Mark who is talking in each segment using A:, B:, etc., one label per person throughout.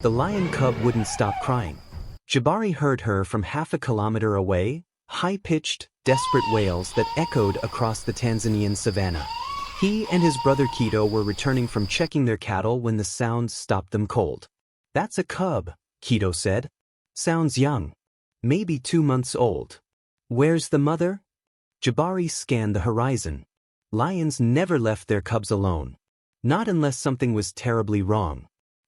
A: The lion cub wouldn't stop crying. Jabari heard her from half a kilometer away, high-pitched, desperate wails that echoed across the Tanzanian savanna. He and his brother Kito were returning from checking their cattle when the sounds stopped them cold. "That's a cub," Kito said. "Sounds young. Maybe 2 months old. Where's the mother?" Jabari scanned the horizon. Lions never left their cubs alone. Not unless something was terribly wrong.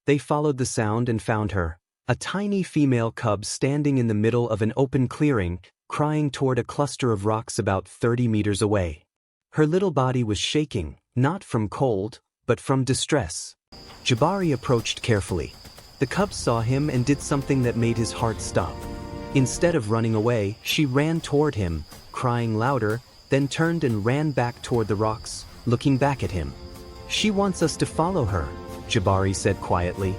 A: They followed the sound and found her, a tiny female cub standing in the middle of an open clearing, crying toward a cluster of rocks about 30 meters away. Her little body was shaking, not from cold, but from distress. Jabari approached carefully. The cub saw him and did something that made his heart stop. Instead of running away, she ran toward him, crying louder, then turned and ran back toward the rocks, looking back at him. "She wants us to follow her," Jabari said quietly.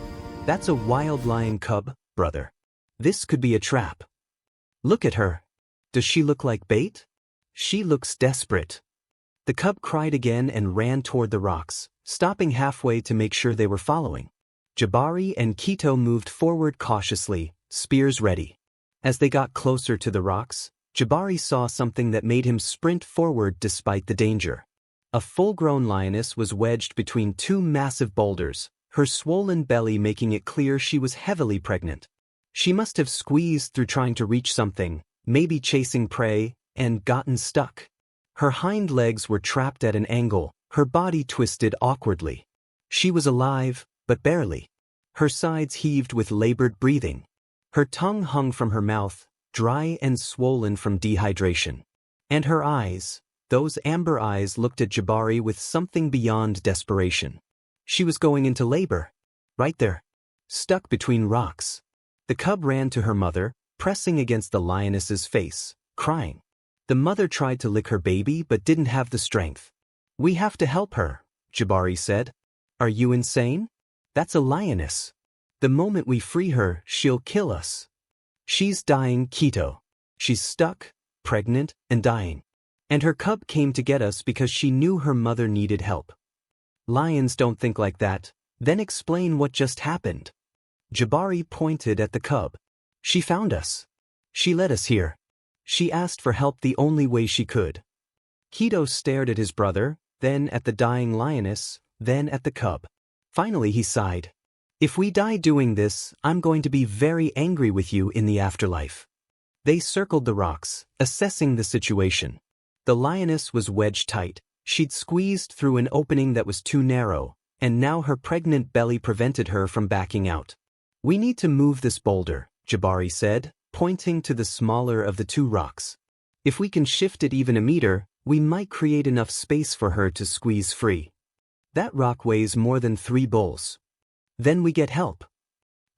A: "That's a wild lion cub, brother. This could be a trap. Look at her. Does she look like bait? She looks desperate." The cub cried again and ran toward the rocks, stopping halfway to make sure they were following. Jabari and Kito moved forward cautiously, spears ready. As they got closer to the rocks, Jabari saw something that made him sprint forward despite the danger. A full-grown lioness was wedged between 2 massive boulders, her swollen belly making it clear she was heavily pregnant. She must have squeezed through trying to reach something, maybe chasing prey, and gotten stuck. Her hind legs were trapped at an angle, her body twisted awkwardly. She was alive, but barely. Her sides heaved with labored breathing. Her tongue hung from her mouth, dry and swollen from dehydration. And her eyes, those amber eyes, looked at Jabari with something beyond desperation. She was going into labor. Right there. Stuck between rocks. The cub ran to her mother, pressing against the lioness's face, crying. The mother tried to lick her baby but didn't have the strength. "We have to help her," Jabari said. "Are you insane? That's a lioness. The moment we free her, she'll kill us. She's dying, Kito. She's stuck, pregnant, and dying. And her cub came to get us because she knew her mother needed help." "Lions don't think like that. Then explain what just happened." Jabari pointed at the cub. "She found us. She led us here. She asked for help the only way she could." Kito stared at his brother, then at the dying lioness, then at the cub. Finally he sighed. "If we die doing this, I'm going to be very angry with you in the afterlife." They circled the rocks, assessing the situation. The lioness was wedged tight. She'd squeezed through an opening that was too narrow, and now her pregnant belly prevented her from backing out. "We need to move this boulder," Jabari said, pointing to the smaller of the 2 rocks. "If we can shift it even a meter, we might create enough space for her to squeeze free. That rock weighs more than 3 bulls. Then we get help."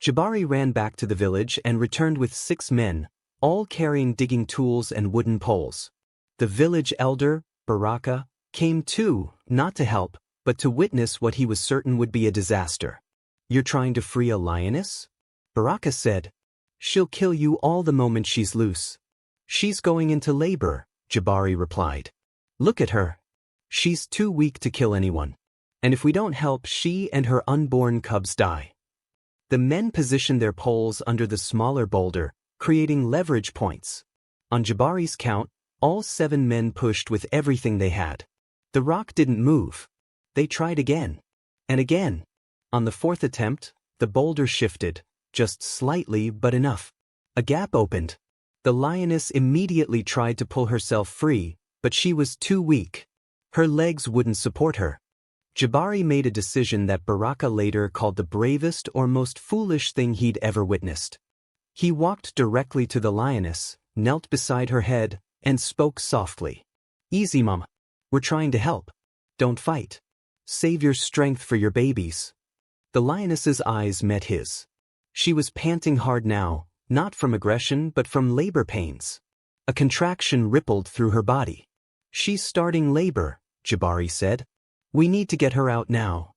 A: Jabari ran back to the village and returned with 6 men, all carrying digging tools and wooden poles. The village elder, Baraka, came too, not to help, but to witness what he was certain would be a disaster. "You're trying to free a lioness?" Baraka said. "She'll kill you all the moment she's loose." "She's going into labor," Jabari replied. "Look at her. She's too weak to kill anyone. And if we don't help, she and her unborn cubs die." The men positioned their poles under the smaller boulder, creating leverage points. On Jabari's count, all 7 men pushed with everything they had. The rock didn't move. They tried again. And again. On the 4th attempt, the boulder shifted, just slightly but enough. A gap opened. The lioness immediately tried to pull herself free, but she was too weak. Her legs wouldn't support her. Jabari made a decision that Baraka later called the bravest or most foolish thing he'd ever witnessed. He walked directly to the lioness, knelt beside her head, and spoke softly. "Easy, Mama. We're trying to help. Don't fight. Save your strength for your babies." The lioness's eyes met his. She was panting hard now, not from aggression but from labor pains. A contraction rippled through her body. "She's starting labor," Jabari said. "We need to get her out now."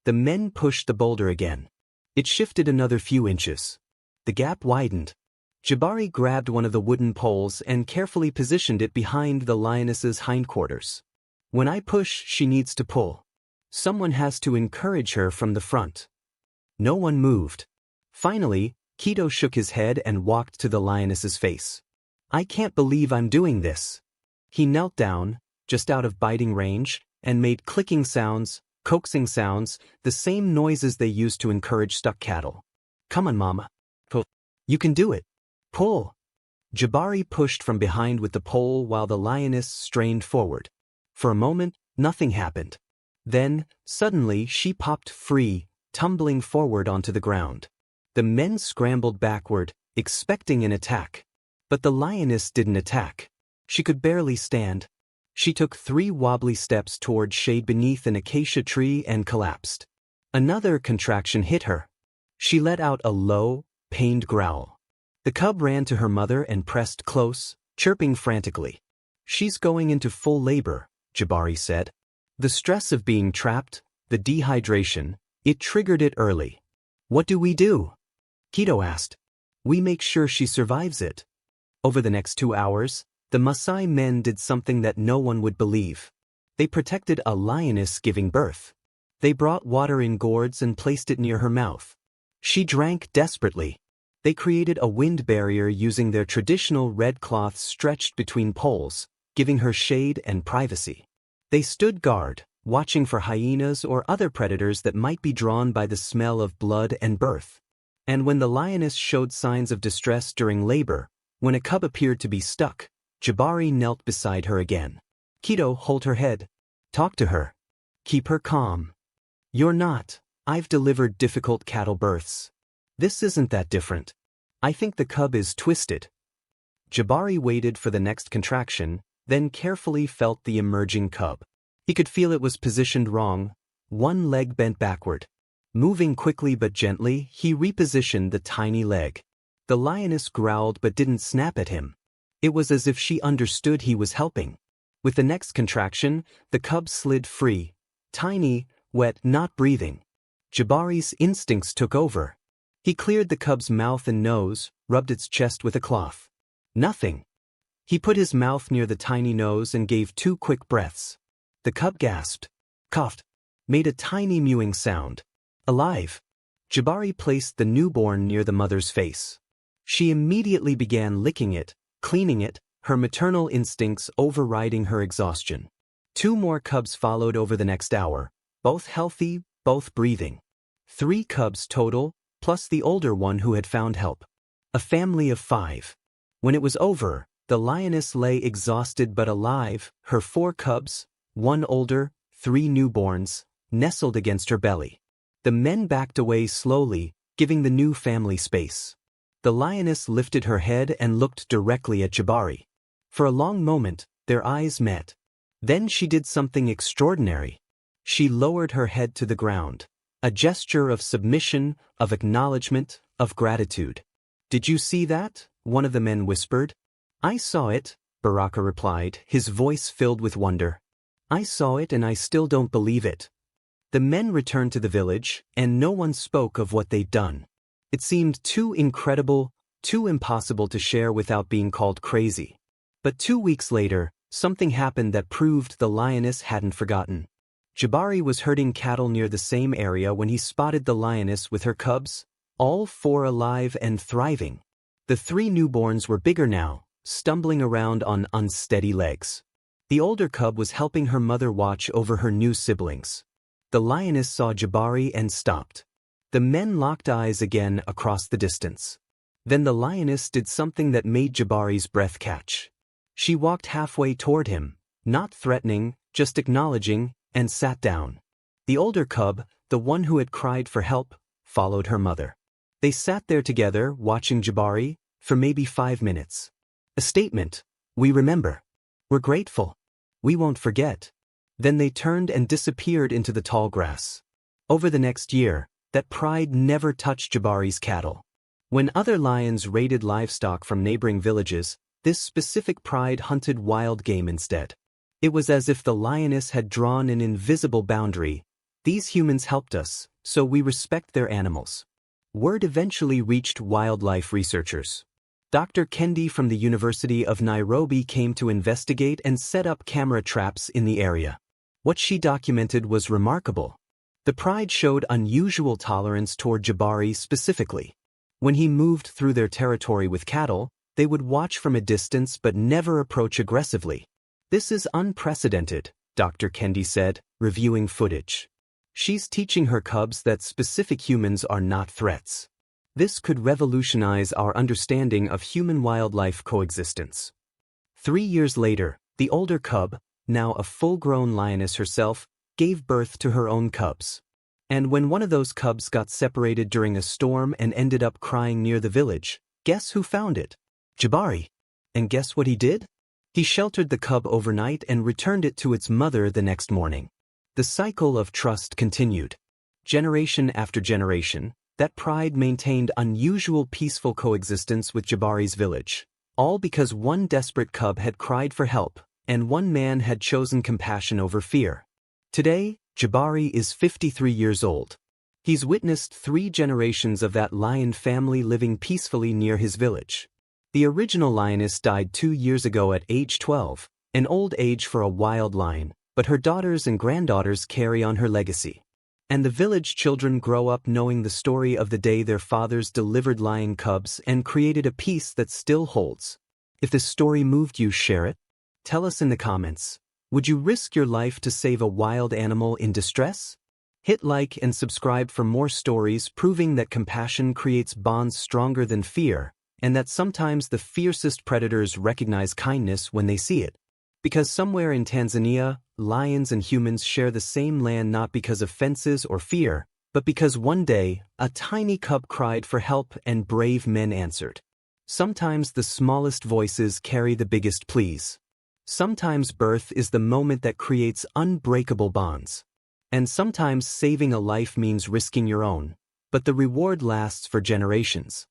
A: The men pushed the boulder again. It shifted another few inches. The gap widened. Jabari grabbed one of the wooden poles and carefully positioned it behind the lioness's hindquarters. "When I push, she needs to pull. Someone has to encourage her from the front." No one moved. Finally, Keto shook his head and walked to the lioness's face. I can't believe I'm doing this. He knelt down, just out of biting range, and made clicking sounds, coaxing sounds, the same noises they used to encourage stuck cattle. Come on, Mama. Pull. You can do it. Pull. Jabari pushed from behind with the pole while the lioness strained forward. For a moment, nothing happened. Then, suddenly, she popped free, tumbling forward onto the ground. The men scrambled backward, expecting an attack. But the lioness didn't attack. She could barely stand. She took 3 wobbly steps toward shade beneath an acacia tree and collapsed. Another contraction hit her. She let out a low, pained growl. The cub ran to her mother and pressed close, chirping frantically. She's going into full labor, Jabari said. The stress of being trapped, the dehydration, it triggered it early. What do we do? Keto asked. We make sure she survives it. Over the next 2 hours, the Maasai men did something that no one would believe. They protected a lioness giving birth. They brought water in gourds and placed it near her mouth. She drank desperately. They created a wind barrier using their traditional red cloths stretched between poles, giving her shade and privacy. They stood guard, watching for hyenas or other predators that might be drawn by the smell of blood and birth. And when the lioness showed signs of distress during labor, when a cub appeared to be stuck, Jabari knelt beside her again. Keto, hold her head. Talk to her. Keep her calm. You're not. I've delivered difficult cattle births. This isn't that different. I think the cub is twisted. Jabari waited for the next contraction, then carefully felt the emerging cub. He could feel it was positioned wrong, one leg bent backward. Moving quickly but gently, he repositioned the tiny leg. The lioness growled but didn't snap at him. It was as if she understood he was helping. With the next contraction, the cub slid free, tiny, wet, not breathing. Jabari's instincts took over. He cleared the cub's mouth and nose, rubbed its chest with a cloth. Nothing. He put his mouth near the tiny nose and gave 2 quick breaths. The cub gasped, coughed, made a tiny mewing sound. Alive. Jabari placed the newborn near the mother's face. She immediately began licking it, cleaning it, her maternal instincts overriding her exhaustion. 2 more cubs followed over the next hour, both healthy, both breathing. 3 cubs total, plus the older one who had found help. A family of 5. When it was over, the lioness lay exhausted but alive, her 4 cubs, 1 older, 3 newborns, nestled against her belly. The men backed away slowly, giving the new family space. The lioness lifted her head and looked directly at Jabari. For a long moment, their eyes met. Then she did something extraordinary. She lowered her head to the ground, a gesture of submission, of acknowledgement, of gratitude. Did you see that? One of the men whispered. I saw it, Baraka replied, his voice filled with wonder. I saw it and I still don't believe it. The men returned to the village, and no one spoke of what they'd done. It seemed too incredible, too impossible to share without being called crazy. But 2 weeks later, something happened that proved the lioness hadn't forgotten. Jabari was herding cattle near the same area when he spotted the lioness with her cubs, all 4 alive and thriving. The 3 newborns were bigger now, stumbling around on unsteady legs. The older cub was helping her mother watch over her new siblings. The lioness saw Jabari and stopped. The men locked eyes again across the distance. Then the lioness did something that made Jabari's breath catch. She walked halfway toward him, not threatening, just acknowledging, and sat down. The older cub, the one who had cried for help, followed her mother. They sat there together, watching Jabari, for maybe 5 minutes. A statement. We remember. We're grateful. We won't forget. Then they turned and disappeared into the tall grass. Over the next year, that pride never touched Jabari's cattle. When other lions raided livestock from neighboring villages, this specific pride hunted wild game instead. It was as if the lioness had drawn an invisible boundary. These humans helped us, so we respect their animals. Word eventually reached wildlife researchers. Dr. Kendi from the University of Nairobi came to investigate and set up camera traps in the area. What she documented was remarkable. The pride showed unusual tolerance toward Jabari specifically. When he moved through their territory with cattle, they would watch from a distance but never approach aggressively. "This is unprecedented," Dr. Kendi said, reviewing footage. "She's teaching her cubs that specific humans are not threats. This could revolutionize our understanding of human-wildlife coexistence." 3 years later, the older cub, now a full-grown lioness herself, gave birth to her own cubs. And when one of those cubs got separated during a storm and ended up crying near the village, guess who found it? Jabari. And guess what he did? He sheltered the cub overnight and returned it to its mother the next morning. The cycle of trust continued. Generation after generation, that pride maintained unusual peaceful coexistence with Jabari's village. All because one desperate cub had cried for help, and one man had chosen compassion over fear. Today, Jabari is 53 years old. He's witnessed 3 generations of that lion family living peacefully near his village. The original lioness died 2 years ago at age 12, an old age for a wild lion, but her daughters and granddaughters carry on her legacy. And the village children grow up knowing the story of the day their fathers delivered lion cubs and created a peace that still holds. If this story moved you, share it. Tell us in the comments. Would you risk your life to save a wild animal in distress? Hit like and subscribe for more stories proving that compassion creates bonds stronger than fear, and that sometimes the fiercest predators recognize kindness when they see it. Because somewhere in Tanzania, lions and humans share the same land not because of fences or fear, but because one day, a tiny cub cried for help and brave men answered. Sometimes the smallest voices carry the biggest pleas. Sometimes birth is the moment that creates unbreakable bonds. And sometimes saving a life means risking your own, but the reward lasts for generations.